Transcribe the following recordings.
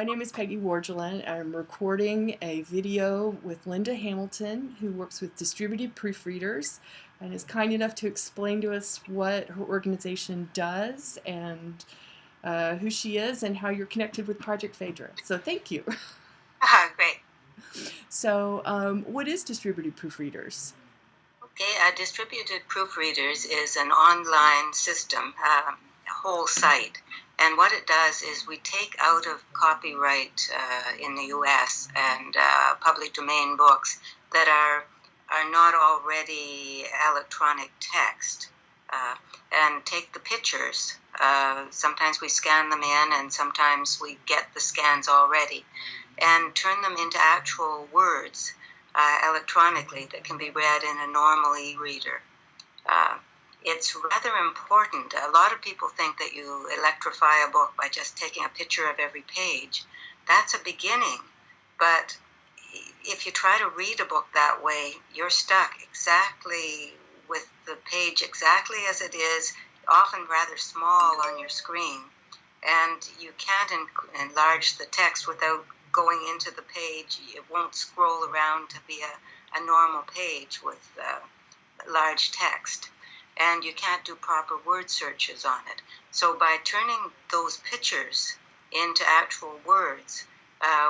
My name is Peggy Wargelin. I'm recording a video with Linda Hamilton, who works with Distributed Proofreaders and is kind enough to explain to us what her organization does and who she is and how you're connected with Project PHaEDRA. So thank you. Great. So what is Distributed Proofreaders? Okay, Distributed Proofreaders is an online system, a whole site. And what it does is we take out of copyright in the U.S. and public domain books that are not already electronic text and take the pictures. Sometimes we scan them in and sometimes we get the scans already and turn them into actual words electronically that can be read in a normal e-reader. It's rather important. A lot of people think that you electrify a book by just taking a picture of every page. That's a beginning, but if you try to read a book that way, you're stuck exactly with the page exactly as it is, often rather small on your screen, and you can't enlarge the text without going into the page. It won't scroll around to be a normal page with large text. And you can't do proper word searches on it. So by turning those pictures into actual words,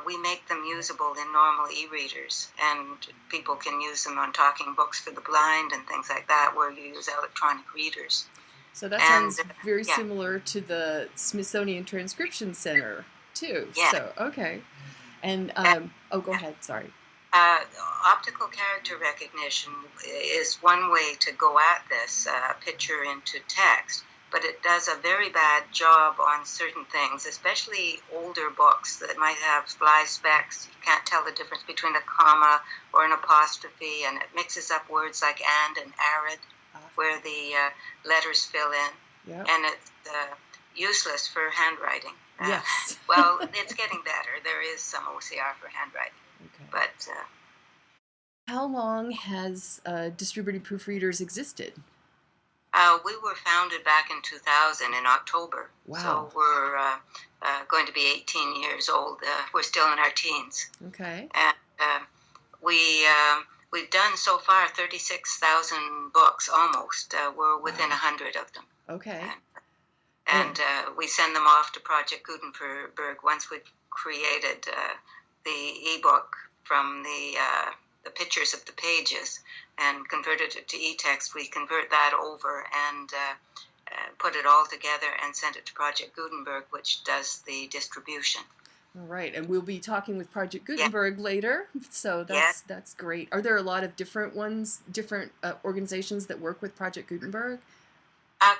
we make them usable in normal e-readers, and people can use them on talking books for the blind and things like that, where you use electronic readers. So that sounds very similar to the Smithsonian Transcription Center, too. Yeah. So, okay. And, go ahead, sorry. Optical character recognition is one way to go at this, picture into text, but it does a very bad job on certain things, especially older books that might have fly specks. You can't tell the difference between a comma or an apostrophe, and it mixes up words like and arid, where the letters fill in, and it's useless for handwriting. Yes. Well, it's getting better. There is some OCR for handwriting. Okay. But how long has Distributed Proofreaders existed? We were founded back in 2000 in October. Wow. So we're going to be 18 years old. We're still in our teens. Okay. And we've done so far 36,000 books almost. We're within 100 of them. Okay. And we send them off to Project Gutenberg once we've created the ebook from the pictures of the pages and converted it to e-text. We convert that over and put it all together and send it to Project Gutenberg, which does the distribution. All right, and we'll be talking with Project Gutenberg later, so that's great. Are there a lot of different ones, different organizations that work with Project Gutenberg?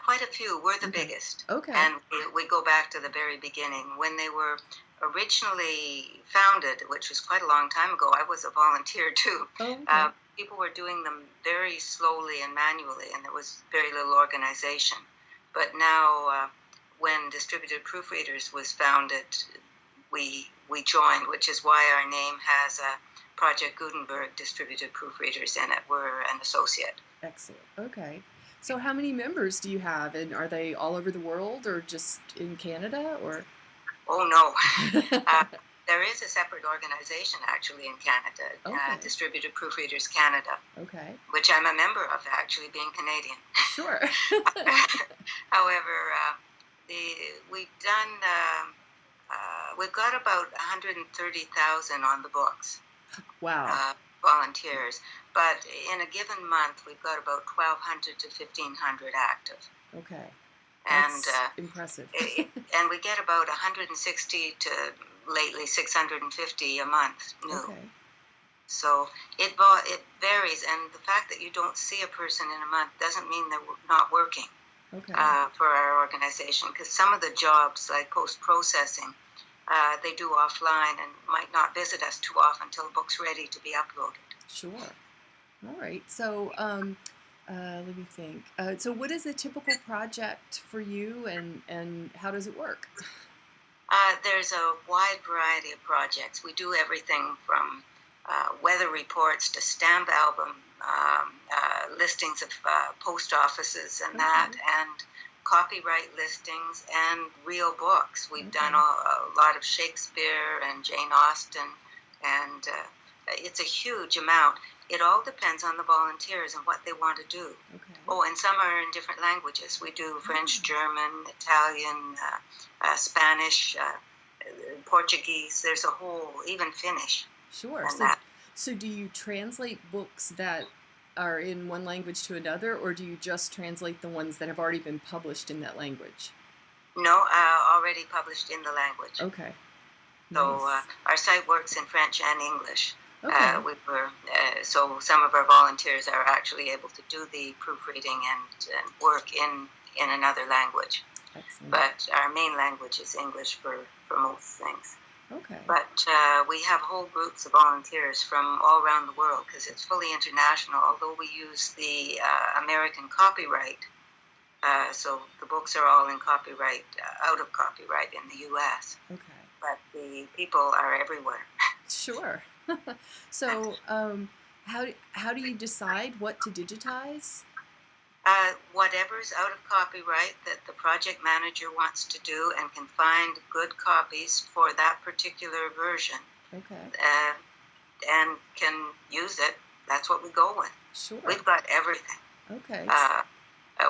Quite a few. We're the biggest. Okay. And we go back to the very beginning. When they were originally founded, which was quite a long time ago, I was a volunteer too. Oh, okay. People were doing them very slowly and manually, and there was very little organization. But now, when Distributed Proofreaders was founded, we joined, which is why our name has Project Gutenberg Distributed Proofreaders in it. We're an associate. Excellent. Okay. So how many members do you have, and are they all over the world or just in Canada, or? Oh, no. There is a separate organization actually in Canada, Distributed Proofreaders Canada, which I'm a member of, actually, being Canadian. Sure. However, we've got about 130,000 on the books. Wow. Volunteers, but in a given month we've got about 1,200 to 1,500 active. Okay. That's impressive. And we get about 160 to lately 650 a month new. Okay. So it varies, and the fact that you don't see a person in a month doesn't mean they're not working for our organization, because some of the jobs, like post-processing, they do offline and might not visit us too often until the book's ready to be uploaded. Sure. All right. So let me think. So what is a typical project for you, and how does it work? There's a wide variety of projects. We do everything from weather reports to stamp album listings of post offices and that, and copyright listings and real books. We've done Okay. a lot of Shakespeare and Jane Austen, and it's a huge amount. It all depends on the volunteers and what they want to do. Okay. Oh, and some are in different languages. We do French, German, Italian, Spanish, Portuguese. There's a whole, even Finnish. Sure. And that. So do you translate books that are in one language to another, or do you just translate the ones that have already been published in that language? No, already published in the language. Okay. So Nice. our site works in French and English. Okay. So some of our volunteers are actually able to do the proofreading and work in another language. Excellent. But our main language is English for most things. Okay. But we have whole groups of volunteers from all around the world because it's fully international, although we use the American copyright. So the books are all in copyright, out of copyright in the U.S. Okay. But the people are everywhere. Sure. So how do you decide what to digitize? Whatever's out of copyright that the project manager wants to do and can find good copies for that particular version Okay. and can use it, that's what we go with. Sure. We've got everything. Okay.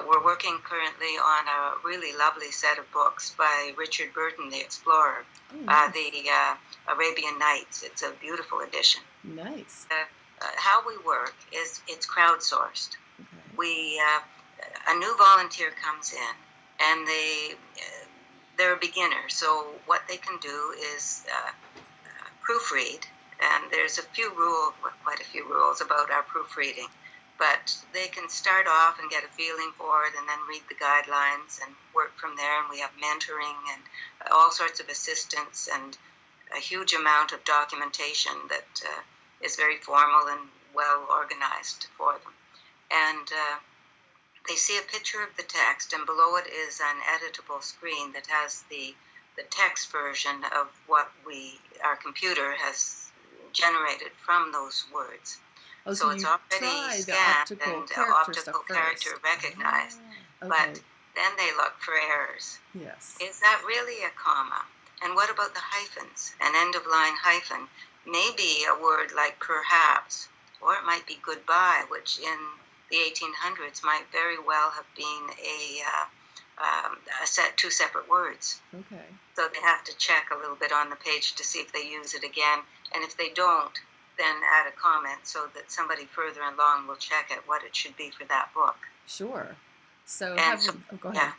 We're working currently on a really lovely set of books by Richard Burton, the explorer, Oh, nice. the Arabian Nights. It's a beautiful edition. Nice. How we work is it's crowdsourced. Okay. A new volunteer comes in, and they're a beginner. So what they can do is proofread, and there's quite a few rules about our proofreading. But they can start off and get a feeling for it, and then read the guidelines and work from there. And we have mentoring and all sorts of assistance and a huge amount of documentation that is very formal and well organized for them. And they see a picture of the text, and below it is an editable screen that has the text version of what our computer has generated from then those words. Oh, So it's you already try the scanned optical and character optical stuff character first. recognized. Ah, But okay. then they look for errors. Yes. Is that really a comma? And what about the hyphens? An end-of-line hyphen may be a word like perhaps, or it might be goodbye, which in the 1800s might very well have been two separate words. Okay. So they have to check a little bit on the page to see if they use it again. And if they don't, then add a comment so that somebody further along will check it what it should be for that book. Sure. So, And go ahead.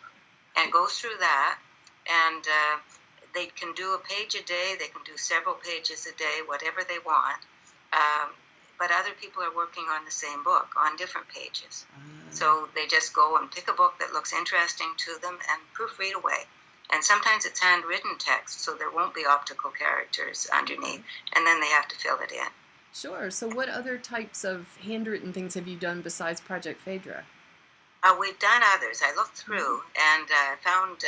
and goes through that, and they can do a page a day, they can do several pages a day, whatever they want. But other people are working on the same book on different pages. So they just go and pick a book that looks interesting to them and proofread away. And sometimes it's handwritten text, so there won't be optical characters underneath, and then they have to fill it in. Sure. So what other types of handwritten things have you done besides Project PHaEDRA? We've done others. I looked through and found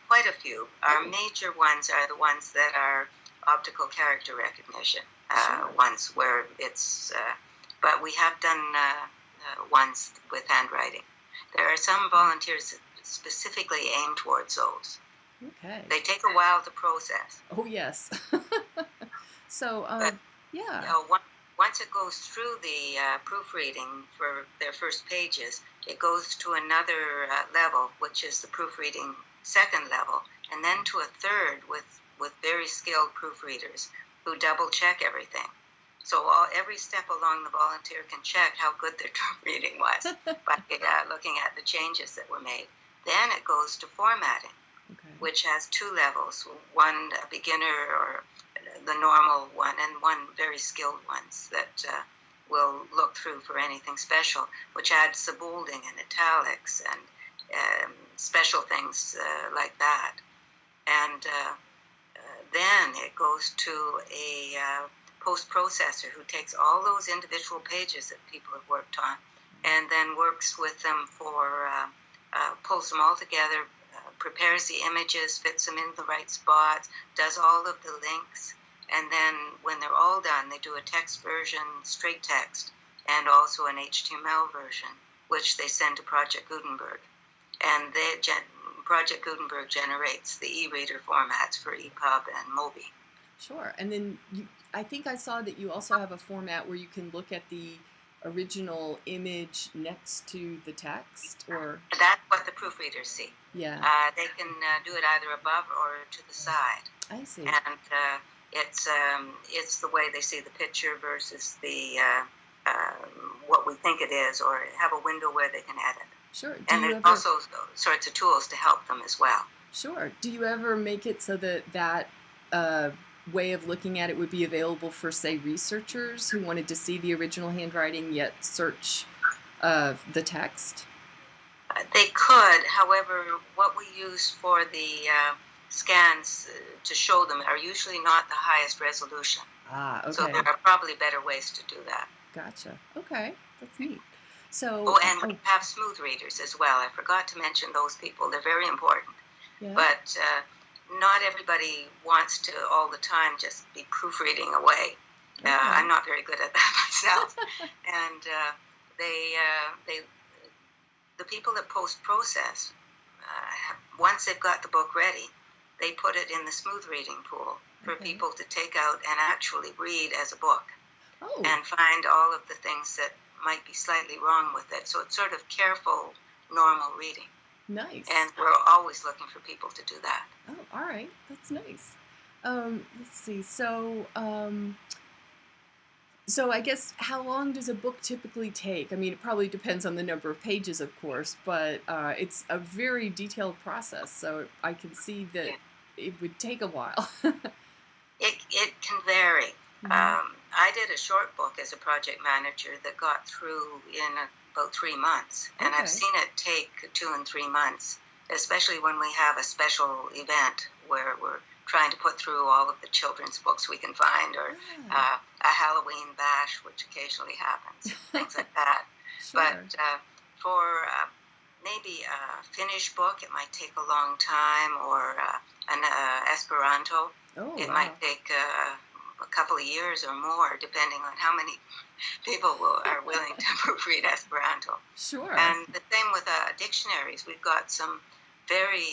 quite a few. Our major ones are the ones that are optical character recognition ones where it's, but we have done ones with handwriting. There are some volunteers that specifically aim towards those. Okay. They take a while to process. Oh, yes. So, yeah. Once it goes through the proofreading for their first pages, it goes to another level, which is the proofreading second level, and then to a third with very skilled proofreaders who double check everything. So every step along the volunteer can check how good their proofreading was by looking at the changes that were made. Then it goes to formatting, which has two levels, one a beginner or the normal one, and one very skilled ones that will look through for anything special, which adds the bolding and italics and special things like that. And then it goes to a post-processor who takes all those individual pages that people have worked on and then works with them for, pulls them all together, prepares the images, fits them in the right spots, does all of the links, and then when they're all done, they do a text version, straight text, and also an HTML version, which they send to Project Gutenberg. and Project Gutenberg generates the e-reader formats for EPUB and Mobi. Sure. And then I think I saw that you also have a format where you can look at the original image next to the text, or that's what the proofreaders see. Yeah. They can do it either above or to the side. I see. And it's the way they see the picture versus the what we think it is, or have a window where they can edit. Sure. And there's also sorts of tools to help them as well. Sure. Do you ever make it so that way of looking at it would be available for, say, researchers who wanted to see the original handwriting yet search the text? They could. However, what we use for the scans to show them are usually not the highest resolution. Ah, okay. So there are probably better ways to do that. Gotcha. Okay, that's neat. So, and we have smooth readers as well. I forgot to mention those people. They're very important. Yeah. But not everybody wants to all the time just be proofreading away. Okay. I'm not very good at that myself. And the people that post-process, once they've got the book ready, they put it in the smooth reading pool for people to take out and actually read as a book. Oh. And find all of the things that might be slightly wrong with it. So it's sort of careful, normal reading. Nice. And we're always looking for people to do that. Oh, all right. That's nice. Let's see. So, so I guess how long does a book typically take? I mean, it probably depends on the number of pages, of course, but it's a very detailed process. So I can see that it would take a while. It can vary. Mm-hmm. I did a short book as a project manager that got through in about 3 months, and I've seen it take 2 and 3 months, especially when we have a special event where we're trying to put through all of the children's books we can find, or a Halloween bash, which occasionally happens, things like that. Sure. But for maybe a finished book, it might take a long time, or an Esperanto. It might take a couple of years or more, depending on how many people are willing to proofread Esperanto. Sure. And the same with dictionaries. We've got some very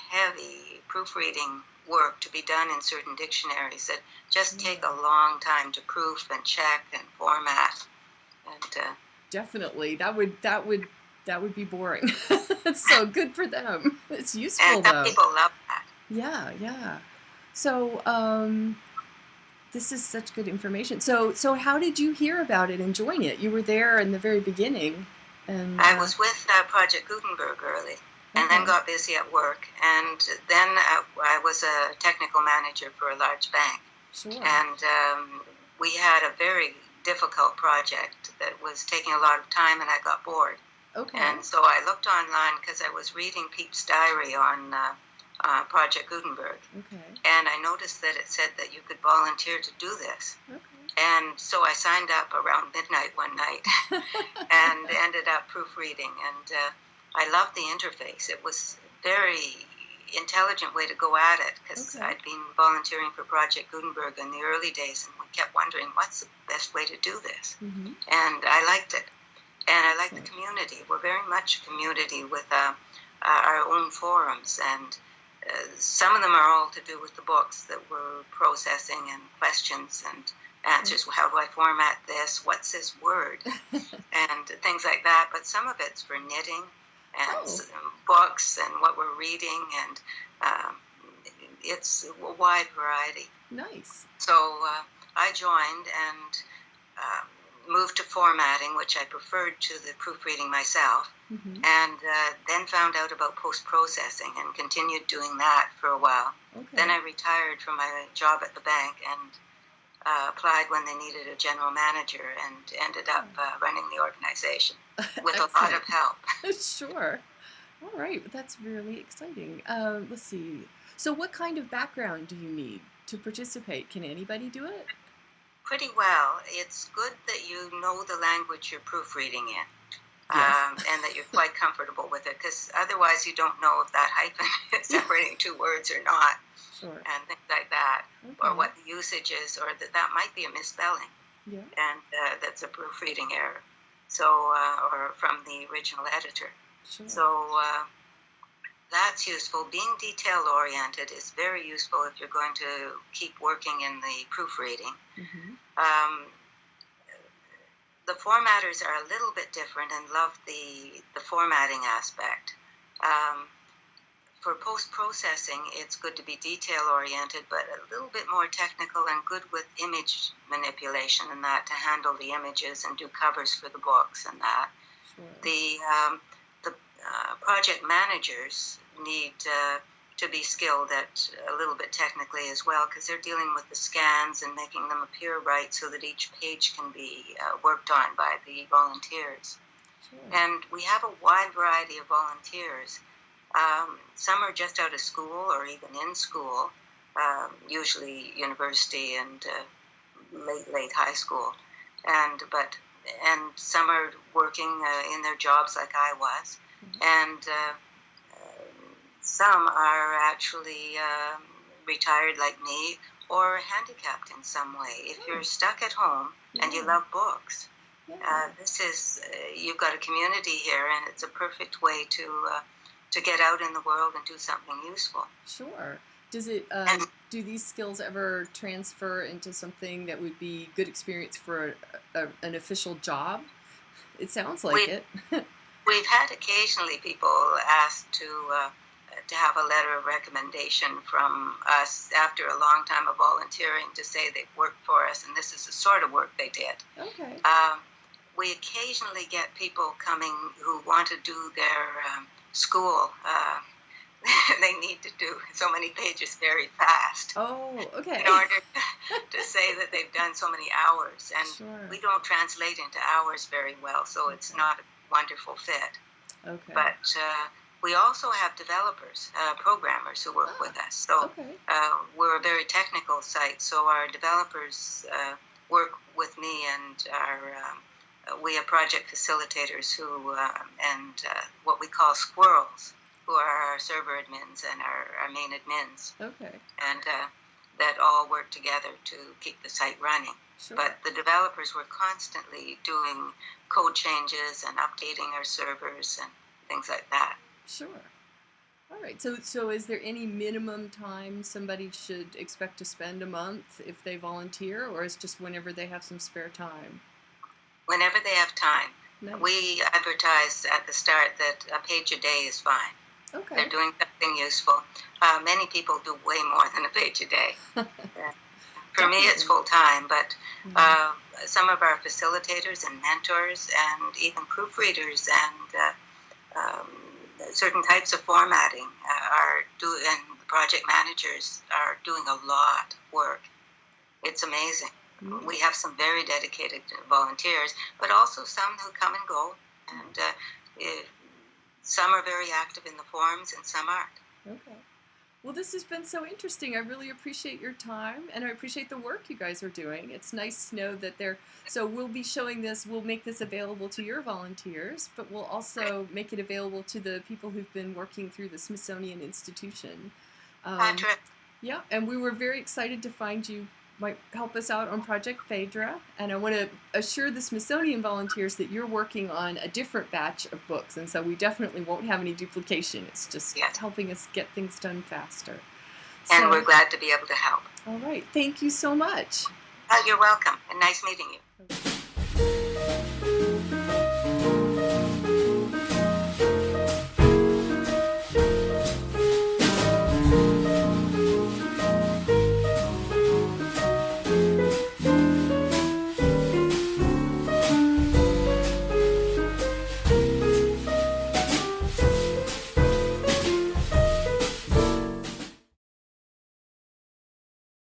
heavy proofreading work to be done in certain dictionaries that just take a long time to proof and check and format. And definitely, that would be boring. So good for them. It's useful, and though. People love that. Yeah. So, this is such good information. So how did you hear about it and join it? You were there in the very beginning. And I was with Project Gutenberg early, and then got busy at work. And then I was a technical manager for a large bank. Sure. And we had a very difficult project that was taking a lot of time, and I got bored. Okay. And so I looked online because I was reading Pete's diary on Project Gutenberg. Okay. And I noticed that it said that you could volunteer to do this. Okay. And so I signed up around midnight one night and ended up proofreading. And I loved the interface. It was a very intelligent way to go at it, because I'd been volunteering for Project Gutenberg in the early days, and we kept wondering, what's the best way to do this? Mm-hmm. And I liked it. And I liked the community. We're very much a community with our own forums, and some of them are all to do with the books that we're processing, and questions and answers. How do I format this? What's this word? And things like that. But some of it's for knitting and books and what we're reading, and it's a wide variety. Nice. So I joined and moved to formatting, which I preferred to the proofreading myself, and then found out about post-processing and continued doing that for a while. Okay. Then I retired from my job at the bank and applied when they needed a general manager, and ended up running the organization with a lot of help. Sure. All right. That's really exciting. Let's see. So what kind of background do you need to participate? Can anybody do it? Pretty well. It's good that you know the language you're proofreading in, and that you're quite comfortable with it, because otherwise you don't know if that hyphen is separating two words or not, and things like that, or what the usage is, or that might be a misspelling, and that's a proofreading error, so or from the original editor. So that's useful. Being detail-oriented is very useful if you're going to keep working in the proofreading. Mm-hmm. The formatters are a little bit different and love the formatting aspect. For post-processing, it's good to be detail-oriented, but a little bit more technical and good with image manipulation and that, to handle the images and do covers for the books and that. Sure. The project managers need to be skilled at a little bit technically as well, because they're dealing with the scans and making them appear right so that each page can be worked on by the volunteers. Sure. And we have a wide variety of volunteers. Some are just out of school or even in school, usually university and late high school, and some are working in their jobs like I was, mm-hmm. and some are actually retired like me or handicapped in some way. If you're stuck at home and you love books, this is you've got a community here, and it's a perfect way to get out in the world and do something useful. Sure. Does it? Do these skills ever transfer into something that would be good experience for an official job? It sounds like it. We've had occasionally people ask to have a letter of recommendation from us after a long time of volunteering to say they've worked for us, and this is the sort of work they did. Okay. We occasionally get people coming who want to do their school. They need to do so many pages very fast. Oh, okay. In order to say that they've done so many hours. And sure. We don't translate into hours very well, so it's not a wonderful fit. Okay. But we also have developers, programmers who work with us. So we're a very technical site, so our developers work with me, and we have project facilitators who, and what we call squirrels, who are our server admins and our main admins. Okay. And that all work together to keep the site running. Sure. But the developers were constantly doing code changes and updating our servers and things like that. Sure. All right. So is there any minimum time somebody should expect to spend a month if they volunteer, or is it just whenever they have some spare time? Whenever they have time. Nice. We advertise at the start that a page a day is fine. Okay. They're doing something useful. Many people do way more than a page a day. For me, it's full time, but some of our facilitators and mentors and even proofreaders and certain types of formatting and project managers are doing a lot of work. It's amazing. Mm-hmm. We have some very dedicated volunteers, but also some who come and go, and some are very active in the forums and some aren't. Okay. Well, this has been so interesting. I really appreciate your time, and I appreciate the work you guys are doing. It's nice to know that so we'll be showing this, we'll make this available to your volunteers, but we'll also make it available to the people who've been working through the Smithsonian Institution. Yeah, and we were very excited to find you might help us out on Project PHaEDRA, and I want to assure the Smithsonian volunteers that you're working on a different batch of books, and so we definitely won't have any duplication. It's just helping us get things done faster. And we're glad to be able to help. All right. Thank you so much. You're welcome, and nice meeting you. Okay.